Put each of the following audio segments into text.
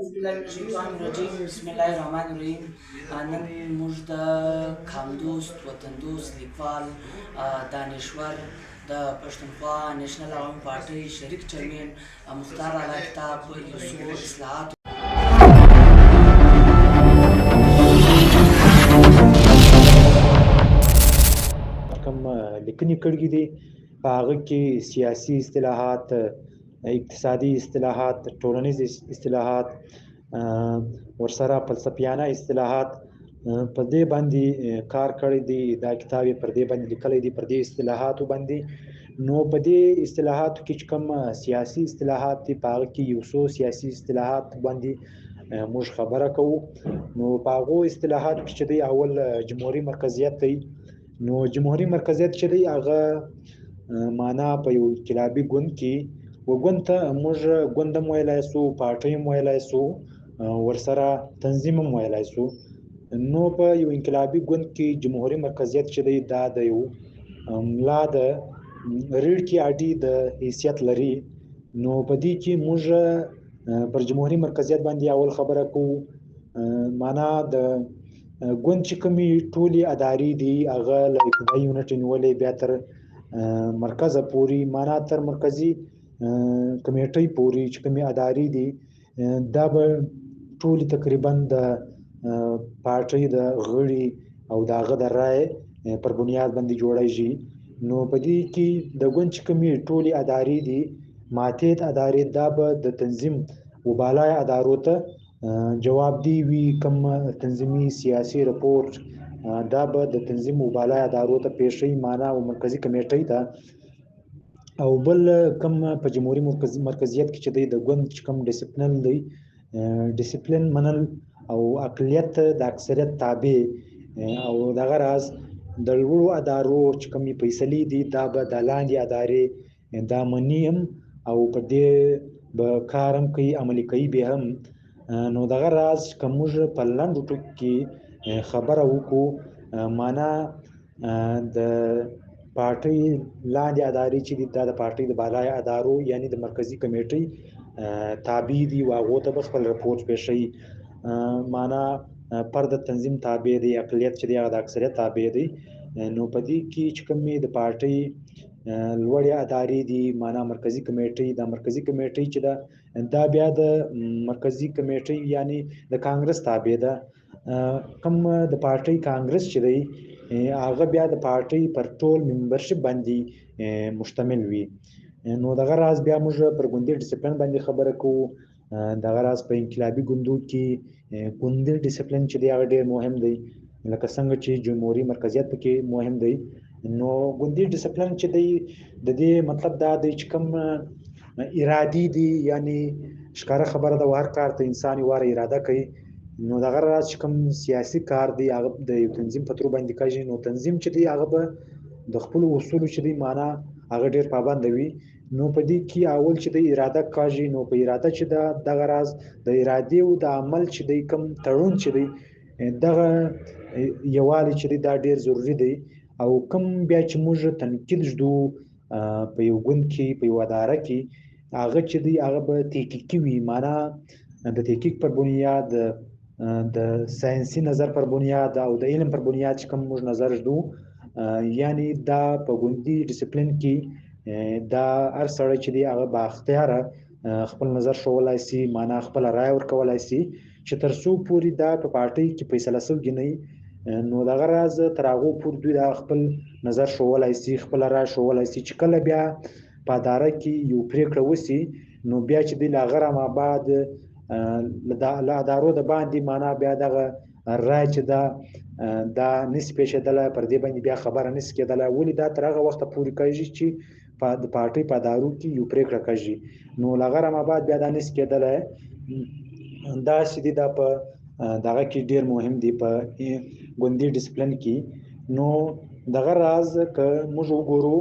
بالله من الشیطان الرجیم بسم الله الرحمن الرحیم. نن موږ د کامدوست وطندوست لیکوال دانشور د پښتونخوا نیشنل عوامي پارټۍ شریک چیرمین مختار اعلی کتاب یوسو اصلاحات کوم لیکنې کړي دي په هغه کې سیاسي اصطلاحات، اقتصادي اصطلاحات، ټولنیز اصطلاحات، ورسره فلسفیانه اصطلاحات په دې باندې کار کړی دی. دا کتاب یې پر دې باندې لیکلی دی، پر دې اصطلاحاتو باندې. نو په دې اصطلاحاتو کې چې کوم سیاسي اصطلاحات دي په هغه کې یو څو سیاسي اصطلاحات باندې موږ خبره کوو. نو په هغو اصطلاحاتو کې چې دی اول جمهوري مرکزیت دی. نو جمهوري مرکزیت چې دی هغه معنا په یو انقلابي ګوند کې و ګوند ته موږ ګوند هم ویلی سو، پارټۍ هم ویلی سو، ورسره تنظیم هم ویلی سو. نو په یو انقلابي ګوند کې جمهوري مرکزیت چې دی دا د یو ملا د ریړ کې اډي د حیثیت لري. نو په دې کې موږ پر جمهوري مرکزیت باندې اول خبره کوو. معنا د ګوند چې کومې ټولې ادارې دي هغه له ابتدایي یونټ نیولې بیا تر مرکزه پورې، معنا تر مرکزي کمیټۍ پورې چې کومې ادارې دي دا به ټولې تقریبا د پارټۍ د غړي او د هغه د رایې پر بنیاد باندې جوړیږي. نو په دې کې د ګوند چې کومې ټولې ادارې دي ماتحت ادارې دا به د تنظیم و بالای ادارو ته جوابدی وي. کوم تنظیمي سیاسي رپورټ دا به د تنظیم و بالای ادارو ته پیښی، معنا او مرکزی کمیټۍ ته. او بل کوم په جمهوري مرکزیت کې چې د ګوند چې کوم ډیسپلین دی، ډیسپلین منل او اقلیت د اکثریت تابع او دغه راز د لوړو ادارو چې کومې فیصلې دي دا به د لاندې ادارې دا مني هم او په دې به کار هم کوي، عملي کوي به هم. نو دغه راز که موږ په لنډو ټکو کې خبره وکړو، معنا د پارټۍ لاندې ادارې چې دي دا د پارټۍ د بالای ادارو یعنی د مرکزي کمیټۍ تابع دي او هغو ته به خپل رپورټ پیښوي. معنا فرد تنظیم تابع دی، اقلیت چې دی هغه د اکثریت تابع دی. نو په دې کې چې کومې د پارټۍ لوړې ادارې دي معنا مرکزي کمیټۍ، دا مرکزي کمیټۍ چې ده دا بیا د مرکزي کمیټۍ یعنی د کانګرس تابع ده. کوم د پارټۍ کانګرس چې دی هغه بیا د پارټۍ پر ټول ممبرشپ باندې مشتمل وي. نو دغه راز بیا موږ پر ګوندي ډیسپلین باندې خبره کوو. دغه راز په انقلابي ګوندو کې ګوندي ډیسپلین چې دی هغه ډیر مهم دی، لکه څنګه چې جمهوري مرکزیت پکې مهم دی. نو ګوندي ډیسپلین چې دی د دې مطلب دا دی چې کوم ارادي دي، یعنی ښکاره خبره ده هر کار ته انسان یې واره اراده کوي. نو دغه راز چې کوم سیاسي کار دی هغه د یو تنظیم په تور باندې کېږي. نو تنظیم چې دی هغه به د خپلو اصولو چې دی معنا هغه ډیر پابند وي. نو په دې کې اول چې د اراده کېږي، نو په اراده چې دغه راز د ارادې او د عمل چې دی کوم تړون چې دی دغه یووالی چې دی دا ډیر ضروری دی. او کوم بیا چې موږ تنقید ژدو په یو ګوند کې په یو اداره کې هغه چې دی هغه به تحقیقي وي، معنا د تحقیق پر بنیاد د ساینسي نظر پر بنیاد او د علم پر بنیاد چې کوم موږ نظر ژدو. یعنی دا په ګوندي ډیسپلین کې دا هر سړی چې دی هغه با اختیاره خپل نظر ښولای سي، معنا خپل رائے ورکولای سي چې تر څو پورې دا په پارټۍ کې فیصله شوې نه وي. نو دغه راز تر هغو پورې دوی دا خپل نظر ښولای سي، خپل رائے ښولای سي. چې کله بیا په اداره کې یو پریکړه وسي نو بیا چې دی له هغه رامابعد له ادارو د باندې معنا بیا دغه رائے چې دا نسي پیښېدلی، پر دې باندې بیا خبره نسي کېدلی. ولې دا تر هغه وخته پورې کېږي چې د پارټۍ په ادارو کې یو پریکړه کېږي. نو له هغه رامابعد بیا دا نسي کېدلی. داسې دي دا په دغه کې ډیر مهم دی په ګوندي ډیسپلین کې. نو دغه راز که موږ وګورو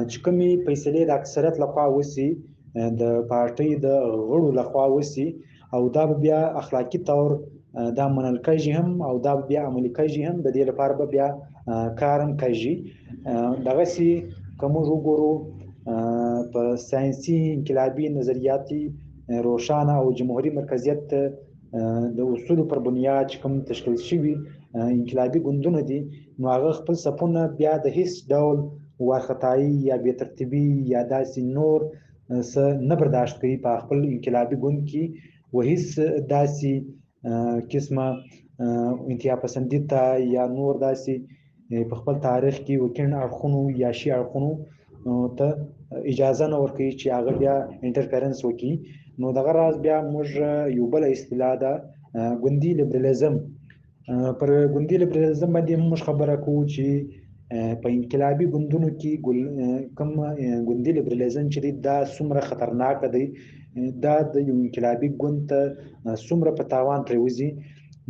چې کومې فیصلې د اکثریت لخوا وسي، د پارټۍ د غړو لخوا وسي او دا بیا اخلاقي طور دا منل کېږي هم او دا بیا عملي کېږي هم، د دې لپاره به بیا کار هم کېږي. دغسې که موږ وګورو په ساینسي انقلابي نظریاتي روښانه او جمهوري مرکزیت د اصولو پر بنیاد چې کوم تشکیل شوي انقلابي ګوندونه دي، نو هغه خپل صفونه بیا د هیڅ ډول وارخطایي یا بې ترتیبي یا داسې نور څه نه برداشت کوي په خپل انقلابي ګوند کې، و هیڅ داسې قسمه انتها پسندي ته یا نور داسې په خپل تاریخ کې وکړ اړخونو یا شي اړخونو ته اجازه نه ورکوي چې هغه بیا انټرفیرنس وکړي. نو دغه راز بیا موږ یو بل اصطلاح ده ګوندي لیبرالیزم. پر ګوندي لیبرالیزم باندې موږ خبره کوو چې په انقلابي ګوندونو کې کوم ګوندي لیبرالیزم چې دی دا څومره خطرناک دی، دا د یو انقلابي ګوند ته څومره په تاوان پرېوځي.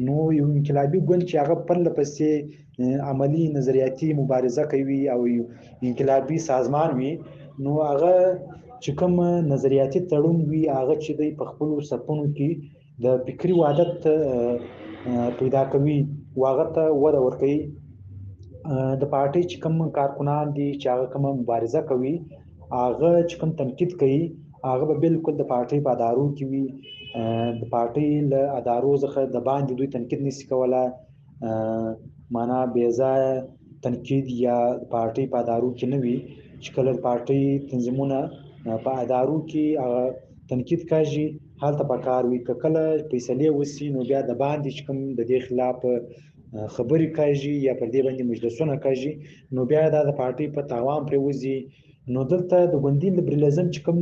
نو یو انقلابي ګوند چې هغه پرله پسې عملی نظریاتي مبارزه کوي او یو انقلابي سازمان وي، نو هغه چې کوم نظریاتي تړون وي هغه چې دی په خپلو صفونو کې د فکري وحدت پیدا کوي، هغه ته وده ورکوي. د پارټۍ چې کوم کارکنان دي چې هغه کومه مبارزه کوي، هغه چې کوم تنقید کوي هغه به بالکل د پارټۍ په ادارو کې وي، د پارټۍ له ادارو څخه د باندې دوی تنقید نشي کولی، معنا بې ځایه تنقید یا پارټۍ په ادارو کې نه وي. چې کله پارټۍ تنظیمونه په ادارو کې هغه تنقید کوي هلته پکار وي، که کله فیصلې وشي نو بیا د باندې چې کوم د دې خلاف خبرې کوي یا پر دې باندې مجلسونه کوي، نو بیا دا د پارټۍ په تاوان پرېوځي. نو دلته د ګوندي لیبرالیزم چې کوم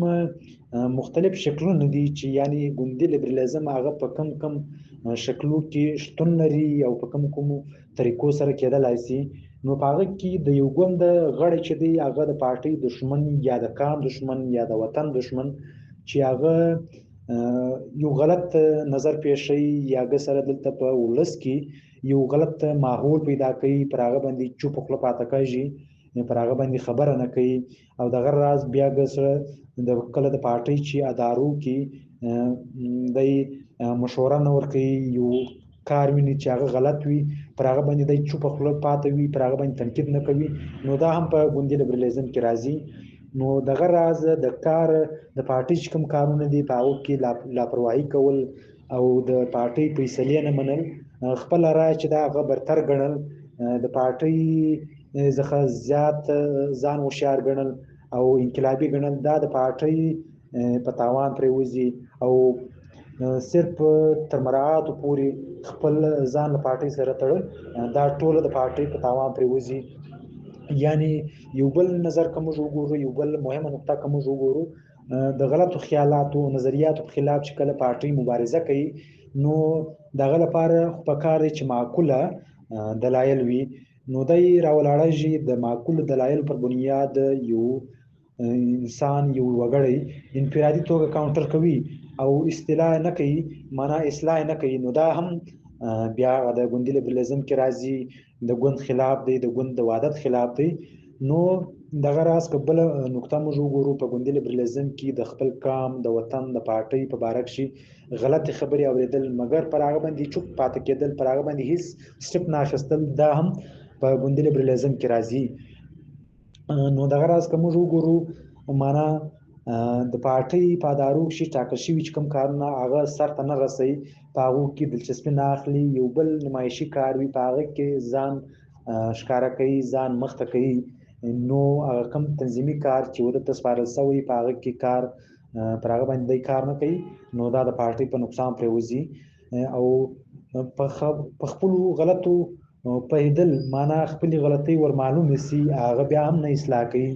مختلف شکلونه دي، چې یعنی ګوندي لیبرالیزم هغه په کم شکلو کې شتون لري او په کوم طریقو سره کېدلای شي. نو په هغه کې د یو ګوند غړی چې دی هغه د پارټۍ دشمن یا د قام دشمن یا د وطن دشمن چې هغه یو غلط نظر پیښوي یا هغه سره دلته په ولس کې یو غلط ماحول پیدا کوي، پر هغه باندې چوپ خوله پاتې کېږي، پر هغه باندې خبره نه کوي، او دغه راز بیا سره د کله د پارټۍ چې ادارو کې د مشوره نه ورکوي، یو کار ویني چې هغه غلط وي پر هغه باندې د چوپ خوله پاتې وي، پر هغه باندې تنقید نه کوي، نو دا هم په ګوندي لیبرالیزم کې راځي. نو دغه راز د کار د پارټۍ چې کوم کارونه دي په هغو کې لاپرواهي کول او د پارټۍ فیصلې نه منل، خپل رایه چې دا هغه برتر ګڼل، د پارټۍ څخه زیات ځان هوښیار ګڼل او انقلابي ګڼل، دا د پارټۍ په تاوان پرېوځي او صرف تر مراعاتو پورې خپل ځان له پارټۍ سره تړل، دا ټوله د پارټۍ په تاوان پرېوځي. یعنی یو بل نظر که موږ وګورو، یو بل مهمه نقطه که موږ وګورو، د غلطو خیالاتو نظریاتو په خلاف چې کله پارټۍ مبارزه کوي، نو دغه لپاره پکار دی چې معقوله دلایل وي. نو دی راولاړېږي د معقولو دلایلو پر بنیاد یو انسان یو وګړی انفرادي توګه کاونټر کوي او اصلاح نه کوي، معنا اصلاح نه کوي، نو دا هم بیا د ګوندي لیبرالیزم کې راځي، د ګوند خلاف دی، د ګوند د وحدت خلاف دی. نو دغه راز که بله نقطه موږ وګورو په ګوندي لیبرالیزم کې د خپل قام د وطن د پارټۍ په باره کښې غلطې خبرې اورېدل مګر پر هغه باندې چوپ پاتې کېدل، پر هغه باندې هیڅ سټپ نه اخیستل، دا هم په ګوندي لیبرالیزم کې راځي. نو دغه راز که موږ وګورو، معنا د پارټۍ په ادارو کښې ټاکل شوي چې کوم کارونه هغه سرته نه رسوي، په هغو کې دلچسپي نه اخلي، یو بل نمایشي کار وي په هغه کې ځان ښکاره کوي، ځان مخته کوي، نو هغه کوم تنظیمي کار چې ورته سپارل شوی په هغه کې کار پر هغه باندې دی کار نه کوي، نو دا د پارټۍ په نقصان پرېوځي او په خپلو غلطو پوهېدل، معنا خپلې غلطۍ ور معلومې سي هغه بیا هم نه اصلاح کوي،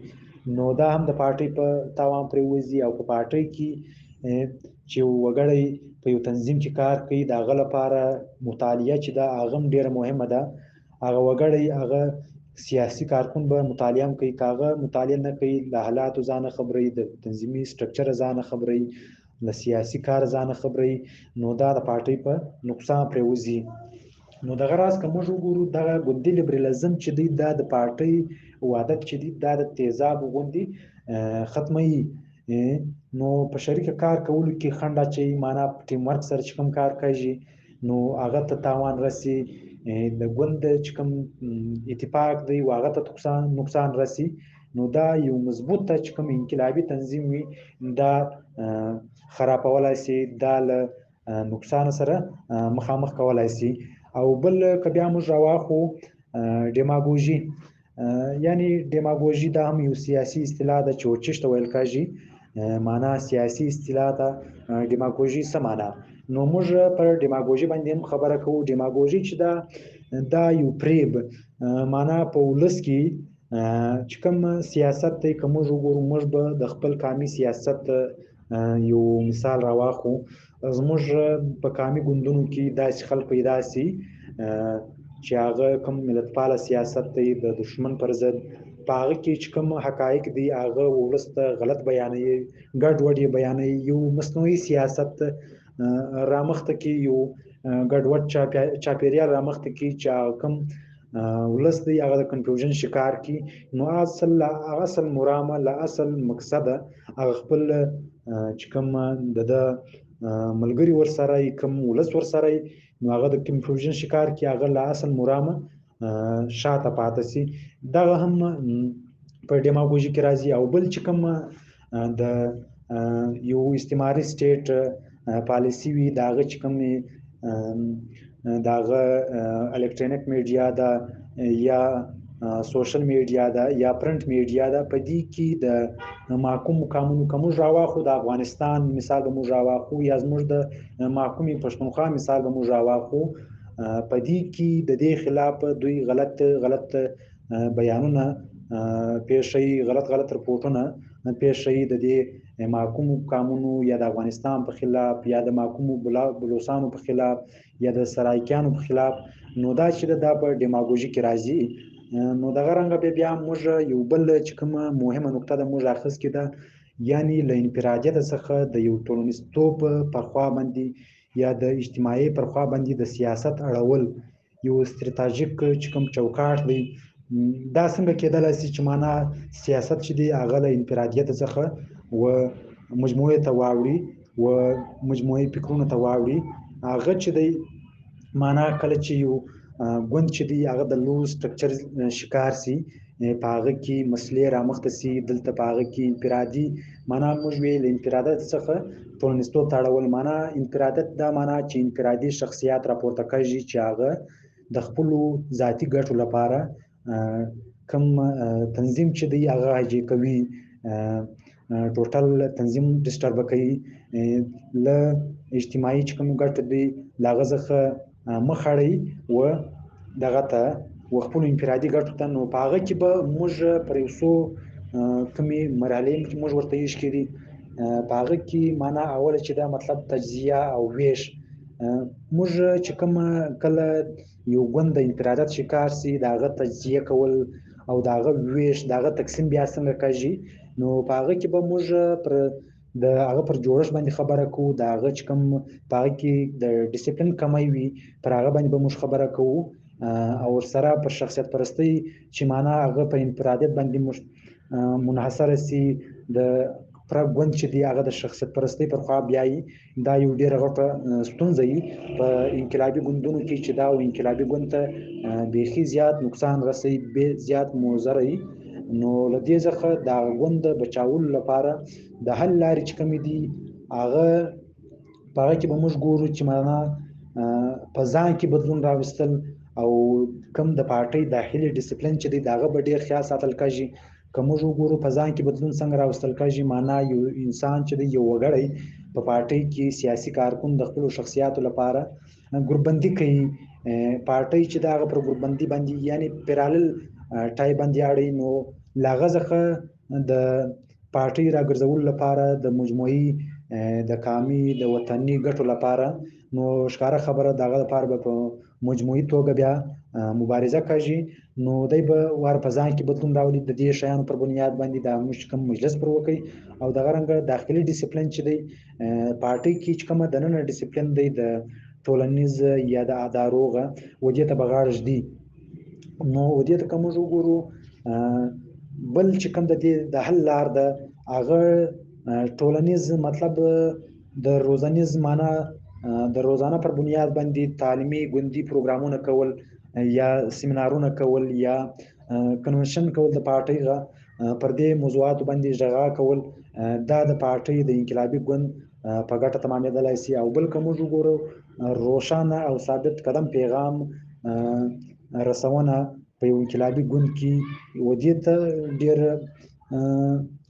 نو دا هم د پارټۍ په تاوان پرېوځي. او په پارټۍ کې چې وګړی په یو تنظیم کې کار کوي، د هغه لپاره مطالعه چې ده هغه هم ډېره مهمه ده. هغه وګړی هغه سیاسي کارکون به مطالعه هم کوي، که هغه مطالعه نه کوي، له حالاتو ځان خبروي، د تنظیمي سټرکچره ځان خبروي، له سیاسي کار ځان خبروي، نو دا د پارټۍ په نقصان پرېوځي. نو دغه راز که موږ وګورو، دغه ګوندي لیبرالیزم چې دی دا د پارټۍ وحدت چې دی دا د تیزابو غوندې ختموي. نو په شریکه کار کولو کې خنډ اچوي، معنا ټیم ورک سره چې کوم کار کوي نو هغه ته تاوان رسي، د ګوند چې کوم اتفاق دی هغه ته نقصان رسي. نو دا یو مضبوط چې کوم انقلابي تنظیم وي دا خرابولای شي، دا له نقصان سره مخامخ کولای شي. او بل که بیا موږ راواخو ډیماګوژي، یعنی ډیماګوژي دا هم یو سیاسي اصطلاح ده چې وچش ته ویل کېږي، معنا سیاسي اصطلاح ده. ډیماګوژي څه معنا؟ نو موږ پر ډیماګوژي باندې هم خبره کوو. ډیماګوژي چې دا یو فریب معنا په ولس کې چې کوم سیاست دی، که موږ وګورو موږ به د خپل قامي سیاست یو مثال راواخو. زموږ په قامي ګوندونو کې داسې خلک پیدا سي چې هغه کوم ملتپاله سیاست دی د دشمن پر ضد، په هغه کې چې کوم حقایق دي هغه ولس ته غلط بیانوي، ګډوډ یې بیانوي. یو مصنوعي سیاست رامخته کې، یو ګډوډ چاپیریال رامخته کې چې کوم ولس دی هغه د کنفیوژن شکار کی. نو اصل مرامه له اصل مقصده هغه خپل چې کوم د ملګری ورسره کوم ولس ورسره نو هغه د کنفیوژن شکار کی، هغه له اصل مرامه شاته پاتې سي. دغه هم په ډیماګوژي کې راځي. او بل چې کوم د یو استعماري سټیټ پالیسی وي، داغه چې کوم داغه الکترونیک میډیا ده یا سوشل میډیا ده یا پرنٹ میډیا ده، په دې کې د محکوم قانونو کوم راواخو، د افغانستان مثال به موږ راواخو یا زموږ د محکومي پښتونخوا مثال به موږ راواخو، په دې کې د دې خلاف دوی غلط بیانونه پیښي، غلط رپورټونه پیښي د دې محکوم قانونو یا د افغانستان په خلاف یا د محکوم بلوچستانو په خلاف یا د سرایکیانو په خلاف. نو دا چې دا په ډیماګوژي کې راځي. نو دغه رنګ بیا موږ یو بل چې کومه مهمه نقطه ده موږ اخص کې ده، یعنی له انفرادیت څخه د یو ټولنیزتوب پر خوا باندې یا د اجتماعي پر خوا باندې د سیاست اړول یو ستراتیژیک چې کوم چوکاټ دی. دا څنګه کېدلای شي چې معنا سیاست چې دی هغه له انفرادیت څخه و مجموعه ته واوړي و مجموعي فکرونو ته واوړي. هغه چې دی معنا کله چې یو ګوند چې دی هغه د لوز سټرکچر شکار سي، په هغه کې مسلې رامخته سي، دلته په هغه کې انفرادي معنا موږ ویل انفرادیت څخه ټولنیزتوب ته اړول. معنا انفرادیت دا معنا چې انفرادي شخصیت راپورته کوي چې هغه د خپل ذاتي ګټو لپاره کوم تنظیم چې دی هغه هجې کوي، ټوټل تنظیم ډسټرب کوي، ل اجتماعي چې کوم ګټ دی لاغه څخه مخړی و دغه ته و خپل انفرادي ګټو ته. نو په هغه کې به موږ پر یو څو کومې مرحلې چې موږ ورته یې شکري، په هغه کې معنا اوله چې دا مطلب تجزیه او ویش. موږ چې کوم کله یو ګوند د انفرادیت شکار سي، داغه تجزیه کول او داغه ویش، داغه تقسیم بیا څنګه کوي. نو په هغه کې به موږ پر د هغه پر جوړښت باندې خبره کوو، د هغه چې کوم په هغه کې د ډیسپلین کمی وي پر هغه باندې به موږ خبره کوو، او سره پر شخصیت پرستی چې معنا هغه په انفرادیت باندې منحصر سي. د پر ګوند چې دی هغه د شخصیت پرستی پر خوا بیاي، دا یو ډیره غټه ستونزه وي په انقلابي ګوندونو کې چې دا انقلابي ګوند ته بیخي زیات نقصان رسوي، به زیات موزر وي. نو لدې ځخه دا ګوند بچاول لپاره د حل لارې چې کوم دي هغه په هغه کې به موږ ګورو چې معنا په ځان کې بدلون راوستل او کوم د پارټۍ داخلي ډیسپلین چې دی داغه به ډیر خیال ساتل کېږي. که موږ وګورو په ځان کې بدلون څنګه راوستل کېږي، معنا یو انسان چې دی یو وګړی په پارټۍ کې سیاسي کارکون د خپل شخصیاتو لپاره ګروپبندي کوي، پارټۍ چې دا پر ګروپبندي باندې یعنی پیرالل ټای باندې اړي. نو لاغه ځخه د پارټۍ راګرځول لپاره د مجموعي د قامي د وطني ګټو لپاره نو ښکاره خبره دغه لپاره په مجموعي توګه بیا مبارزه کوي. نو دای به ور په ځان کې بدلون راولي د دې شیانو پر بنیاد باندې د مشکم مجلس پر وکي او دغه رنګ داخلي ډیسپلین چې دی پارټۍ کې چې کومه دننه ډیسپلین دی د ټولنیز یا د اداروغه ودې ته بغاړج دی. نو ودې ته کوم وګورو بل چې کوم د دې د حل لار ده هغه ټولنیز مطلب د روزانیز معنا د روزانه پر بنیاد باندې تعلیمي ګوندي پروګرامونه کول یا سیمینارونه کول یا کنونشن کول د پارټۍ غا پر دې موضوعات باندې ژغا کول دا د پارټۍ د انقلابي ګوند په ګټه تمامېدلی شي. او بل که موږ وګورو روښانه او ثابت قدم پیغام رسونه په یو انقلابي ګوند کې ودې ته ډېر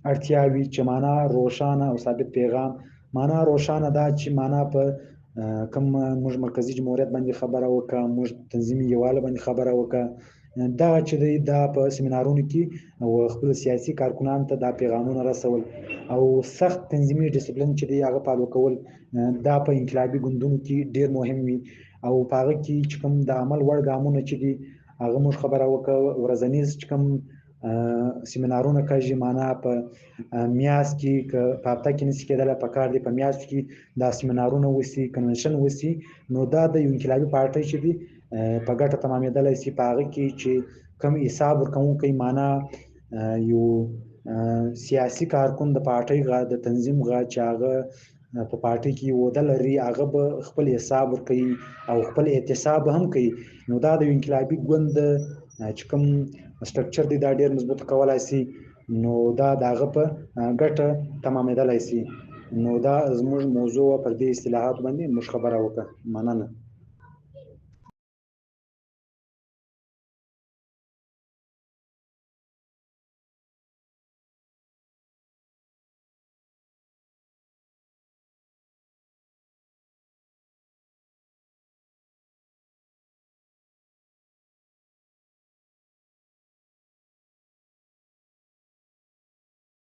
اړتیا وي چې معنا روښانه او ثابت پیغام. معنا روښانه دا چې معنا په کوم موږ مرکزي جمهوریت باندې خبره وکړه، موږ تنظیمي یووالی باندې خبره وکړه، دا چې دی دا په سیمینارونو کې او خپل سیاسي کارکنانو ته دا پیغامونه رسول او سخت تنظیمي ډیسپلین چې دی هغه فالو کول، دا په انقلابي ګوندونو کې ډېر مهم وي. او په هغه کې چې کوم د عمل وړ ګامونه چې دي هغه موږ خبره وکړه. ورځنیز چې کوم سیمینارونه کېږي، معنا په میاشت کې که په هفته کې نشي کېدلی، په کار دی په میاشت کې دا سیمینارونه وسي، کنونشن وسي، نو دا د یو انقلابي پارټۍ چې دي په ګټه تمامېدلی شي. په هغه کې چې کوم حساب ورکوونکی معنا یو سیاسي کارکون د پارټۍ غا د تنظیم غا چې هغه په پارټۍ کې عهده لري، هغه به خپل حساب ورکوي او خپل احتساب هم کوي. نو دا د یو انقلابي ګوند چې کوم سټرکچر دی دا ډېر مضبوط کولای شي، نو دا د هغه په ګټه تمامېدلی شي. نو دا زموږ موضوع پر دې اصطلاحات باندې موږ خبره وکړه. مننه.